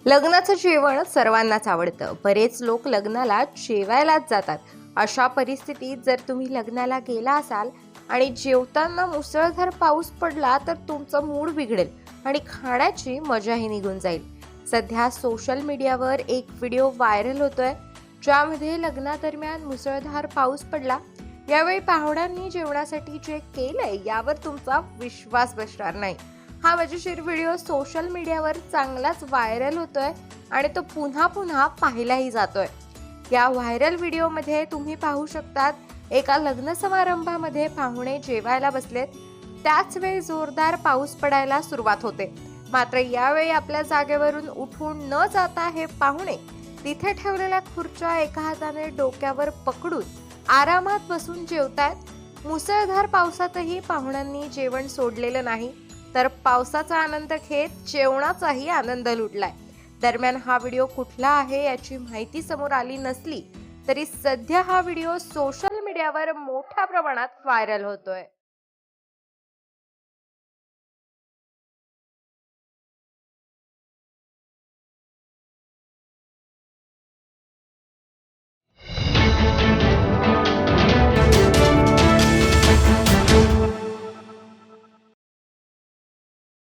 लग्नाचं जेवण सर्वांनाच आवडतं. बरेच लोक लग्नाला जेवायलाच जातात. अशा परिस्थितीत जर तुम्ही लग्नाला गेला असाल आणि जेवताना मुसळधार पाऊस पडला तर तुमचं मूड बिघडेल आणि खाण्याची मजाही निघून जाईल. सध्या सोशल मीडियावर एक व्हिडिओ व्हायरल होतोय, ज्यामध्ये लग्नादरम्यान मुसळधार पाऊस पडला. यावेळी पाहुण्यांनी जेवणासाठी जे केलंय यावर तुमचा विश्वास बसणार नाही. हा मजेशीर व्हिडिओ सोशल मीडियावर चांगलाच व्हायरल होतोय आणि तो पुन्हा पुन्हा पाहिलाही जातोय. या व्हायरल व्हिडिओमध्ये तुम्ही पाहू शकतात, एका लग्न समारंभामध्ये पाहुणे जेवायला बसलेत. त्याच वेळी जोरदार पाऊस पडायला सुरुवात होते. मात्र यावेळी आपल्या जागेवरून उठून न जाता हे पाहुणे तिथे ठेवलेल्या खुर्च्या एका हाताने डोक्यावर पकडून आरामात बसून जेवतायत. मुसळधार पावसातही पाहुण्यांनी जेवण सोडलेलं नाही, तर पावसाचा आनंद घेत जेवणाचाही आनंद लुटलाय. दरम्यान हा व्हिडिओ कुठला आहे याची माहिती समोर आली नसली तरी सध्या हा व्हिडिओ सोशल मीडियावर मोठ्या प्रमाणात व्हायरल होतोय.